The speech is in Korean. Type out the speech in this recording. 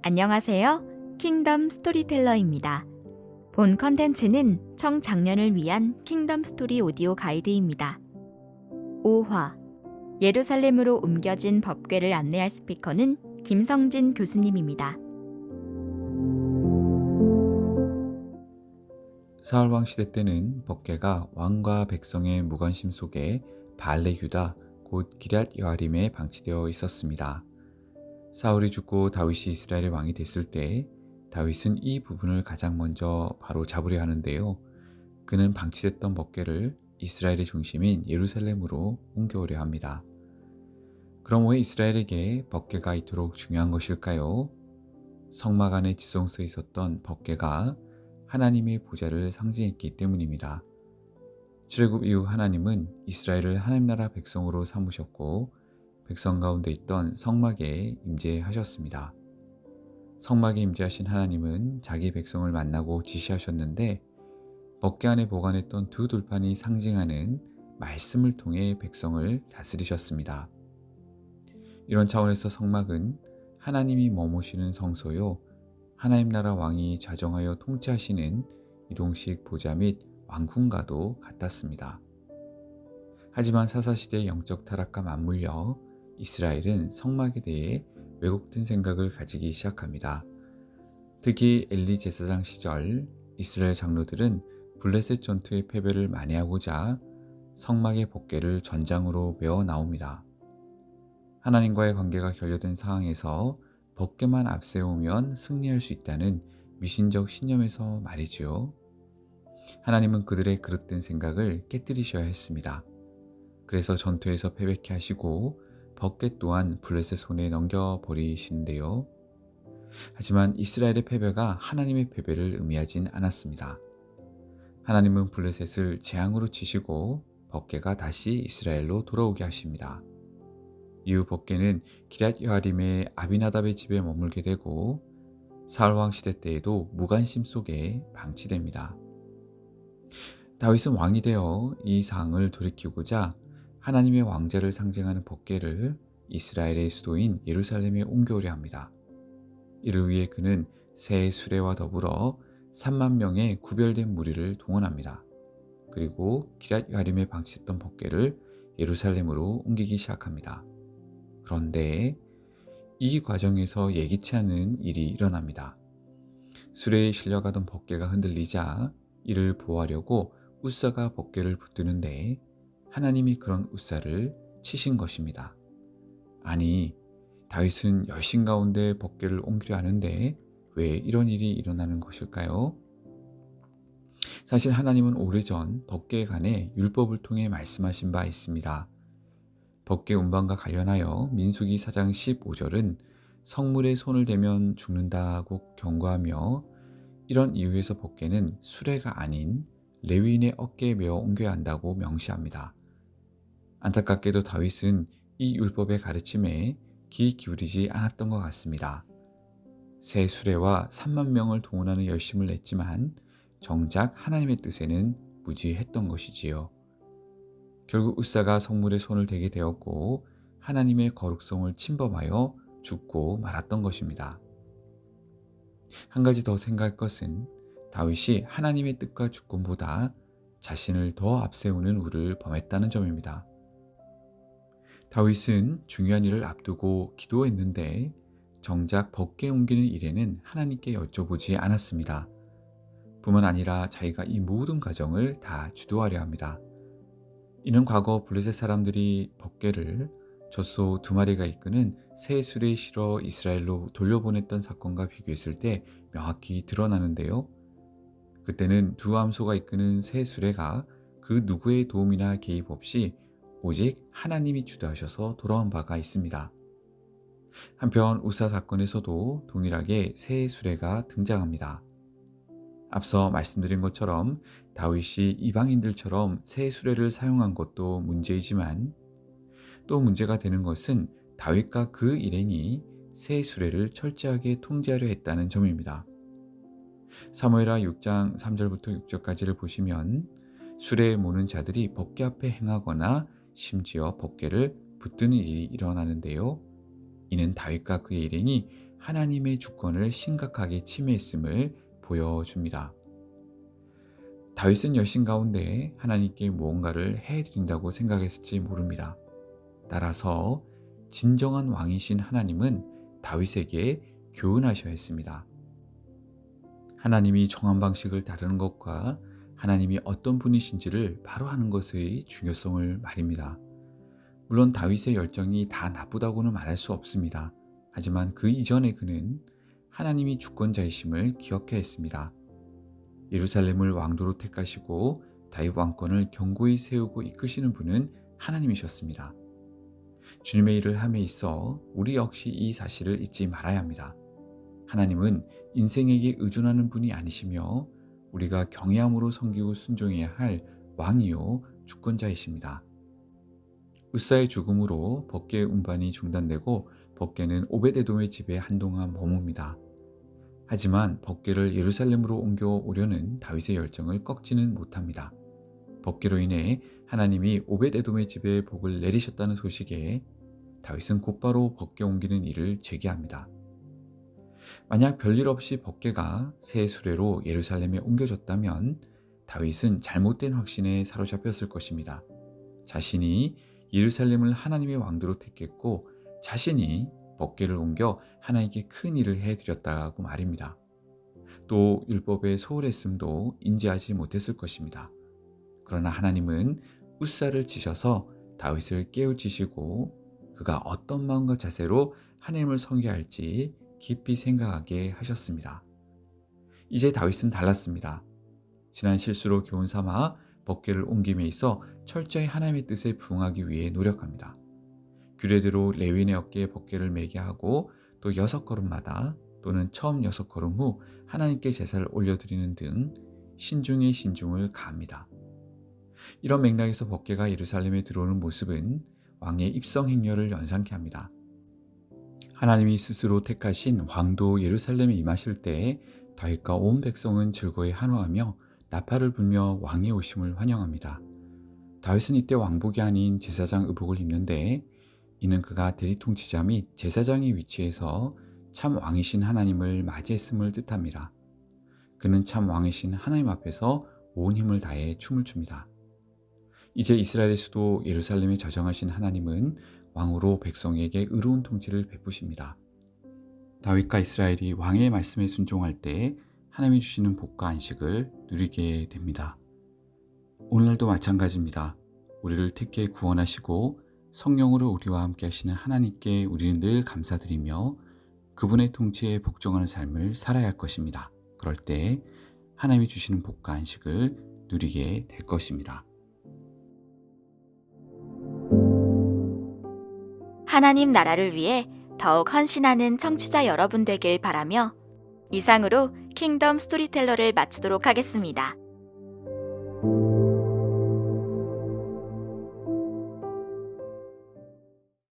안녕하세요. 킹덤 스토리텔러입니다. 본 컨텐츠는 청장년을 위한 킹덤 스토리 오디오 가이드입니다. 5화 예루살렘으로 옮겨진 법궤를 안내할 스피커는 김성진 교수님입니다. 사울 왕 시대 때는 법궤가 왕과 백성의 무관심 속에 발레 유다 곧 기럇 여아림에 방치되어 있었습니다. 사울이 죽고 다윗이 이스라엘의 왕이 됐을 때 다윗은 이 부분을 가장 먼저 바로 잡으려 하는데요. 그는 방치됐던 법궤를 이스라엘의 중심인 예루살렘으로 옮겨오려 합니다. 그럼 왜 이스라엘에게 법궤가 이토록 중요한 것일까요? 성막 안에 지성소에 있었던 법궤가 하나님의 보좌를 상징했기 때문입니다. 출애굽 이후 하나님은 이스라엘을 하나님 나라 백성으로 삼으셨고 백성 가운데 있던 성막에 임재하셨습니다. 성막에 임재하신 하나님은 자기 백성을 만나고 지시하셨는데 법궤 안에 보관했던 두 돌판이 상징하는 말씀을 통해 백성을 다스리셨습니다. 이런 차원에서 성막은 하나님이 머무시는 성소요, 하나님 나라 왕이 좌정하여 통치하시는 이동식 보좌 및 왕궁과도 같았습니다. 하지만 사사시대의 영적 타락과 맞물려 이스라엘은 성막에 대해 왜곡된 생각을 가지기 시작합니다. 특히 엘리 제사장 시절 이스라엘 장로들은 블레셋 전투의 패배를 만회하고자 성막의 법궤를 전장으로 메어 나옵니다. 하나님과의 관계가 결여된 상황에서 법궤만 앞세우면 승리할 수 있다는 미신적 신념에서 말이지요. 하나님은 그들의 그릇된 생각을 깨뜨리셔야 했습니다. 그래서 전투에서 패배케 하시고 법궤 또한 블레셋 손에 넘겨버리시는데요. 하지만 이스라엘의 패배가 하나님의 패배를 의미하진 않았습니다. 하나님은 블레셋을 재앙으로 치시고 법궤가 다시 이스라엘로 돌아오게 하십니다. 이후 법궤는 기럇 여아림의 아비나답의 집에 머물게 되고 사울 왕 시대 때에도 무관심 속에 방치됩니다. 다윗은 왕이 되어 이 상황을 돌이키고자 하나님의 왕자를 상징하는 법궤를 이스라엘의 수도인 예루살렘에 옮겨오려 합니다. 이를 위해 그는 새 수레와 더불어 3만 명의 구별된 무리를 동원합니다. 그리고 기럇 여아림에 방치했던 법궤를 예루살렘으로 옮기기 시작합니다. 그런데 이 과정에서 예기치 않은 일이 일어납니다. 수레에 실려가던 법궤가 흔들리자 이를 보호하려고 웃사가 법궤를 붙드는데 하나님이 그런 웃사를 치신 것입니다. 아니, 다윗은 여신 가운데 법궤를 옮기려 하는데 왜 이런 일이 일어나는 것일까요? 사실 하나님은 오래전 법궤에 관해 율법을 통해 말씀하신 바 있습니다. 법궤 운반과 관련하여 민수기 4장 15절은 성물에 손을 대면 죽는다고 경고하며 이런 이유에서 법궤는 수레가 아닌 레위인의 어깨에 메어 옮겨야 한다고 명시합니다. 안타깝게도 다윗은 이 율법의 가르침에 귀 기울이지 않았던 것 같습니다. 새 수레와 3만 명을 동원하는 열심을 냈지만 정작 하나님의 뜻에는 무지했던 것이지요. 결국 웃사가 성물에 손을 대게 되었고 하나님의 거룩성을 침범하여 죽고 말았던 것입니다. 한 가지 더 생각할 것은 다윗이 하나님의 뜻과 주권보다 자신을 더 앞세우는 우를 범했다는 점입니다. 다윗은 중요한 일을 앞두고 기도했는데 정작 법궤 옮기는 일에는 하나님께 여쭤보지 않았습니다. 뿐만 아니라 자기가 이 모든 과정을 다 주도하려 합니다. 이는 과거 블레셋 사람들이 법궤를 젖소 2마리가 이끄는 새 수레에 실어 이스라엘로 돌려보냈던 사건과 비교했을 때 명확히 드러나는데요. 그때는 두 암소가 이끄는 새 수레가 그 누구의 도움이나 개입 없이 오직 하나님이 주도하셔서 돌아온 바가 있습니다. 한편 우사 사건에서도 동일하게 새 수레가 등장합니다. 앞서 말씀드린 것처럼 다윗이 이방인들처럼 새 수레를 사용한 것도 문제이지만 또 문제가 되는 것은 다윗과 그 일행이 새 수레를 철저하게 통제하려 했다는 점입니다. 사무엘하 6장 3절부터 6절까지를 보시면 수레에 모는 자들이 법궤 앞에 행하거나 심지어 법궤를 붙드는 일이 일어나는데요. 이는 다윗과 그의 일행이 하나님의 주권을 심각하게 침해했음을 보여줍니다. 다윗은 여신 가운데 하나님께 무언가를 해드린다고 생각했을지 모릅니다. 따라서 진정한 왕이신 하나님은 다윗에게 교훈하셔야 했습니다. 하나님이 정한 방식을 다루는 것과 하나님이 어떤 분이신지를 바로 아는 것의 중요성을 말입니다. 물론 다윗의 열정이 다 나쁘다고는 말할 수 없습니다. 하지만 그 이전에 그는 하나님이 주권자이심을 기억해야 했습니다. 예루살렘을 왕도로 택하시고 다윗 왕권을 견고히 세우고 이끄시는 분은 하나님이셨습니다. 주님의 일을 함에 있어 우리 역시 이 사실을 잊지 말아야 합니다. 하나님은 인생에게 의존하는 분이 아니시며 우리가 경외함으로 섬기고 순종해야 할 왕이요 주권자이십니다. 우사의 죽음으로 법궤의 운반이 중단되고 법궤는 오벳에돔의 집에 한동안 머뭅니다. 하지만 법궤를 예루살렘으로 옮겨오려는 다윗의 열정을 꺾지는 못합니다. 법궤로 인해 하나님이 오벳에돔의 집에 복을 내리셨다는 소식에 다윗은 곧바로 법궤 옮기는 일을 재개합니다. 만약 별일 없이 법궤가 새 수레로 예루살렘에 옮겨졌다면 다윗은 잘못된 확신에 사로잡혔을 것입니다. 자신이 예루살렘을 하나님의 왕도로 택했고 자신이 법궤를 옮겨 하나님께 큰 일을 해드렸다고 말입니다. 또 율법의 소홀했음도 인지하지 못했을 것입니다. 그러나 하나님은 우사를 치셔서 다윗을 깨우치시고 그가 어떤 마음과 자세로 하나님을 섬겨야 할지 깊이 생각하게 하셨습니다. 이제 다윗은 달랐습니다. 지난 실수로 교훈 삼아 법궤를 옮김에 있어 철저히 하나님의 뜻에 부응하기 위해 노력합니다. 규례대로 레위인의 어깨에 법궤를 매게 하고 또 6걸음마다 또는 처음 6걸음 후 하나님께 제사를 올려드리는 등 신중에 신중을 가합니다. 이런 맥락에서 법궤가 예루살렘에 들어오는 모습은 왕의 입성 행렬을 연상케 합니다. 하나님이 스스로 택하신 왕도 예루살렘에 임하실 때 다윗과 온 백성은 즐거이 환호하며 나팔을 불며 왕의 오심을 환영합니다. 다윗은 이때 왕복이 아닌 제사장 의복을 입는데 이는 그가 대리통치자 및 제사장의 위치에서 참 왕이신 하나님을 맞이했음을 뜻합니다. 그는 참 왕이신 하나님 앞에서 온 힘을 다해 춤을 춥니다. 이제 이스라엘의 수도 예루살렘에 저정하신 하나님은 왕으로 백성에게 의로운 통치를 베푸십니다. 다윗과 이스라엘이 왕의 말씀에 순종할 때 하나님이 주시는 복과 안식을 누리게 됩니다. 오늘날도 마찬가지입니다. 우리를 택해 구원하시고 성령으로 우리와 함께 하시는 하나님께 우리는 늘 감사드리며 그분의 통치에 복종하는 삶을 살아야 할 것입니다. 그럴 때 하나님이 주시는 복과 안식을 누리게 될 것입니다. 하나님 나라를 위해 더욱 헌신하는 청취자 여러분 되길 바라며 이상으로 킹덤 스토리텔러를 마치도록 하겠습니다.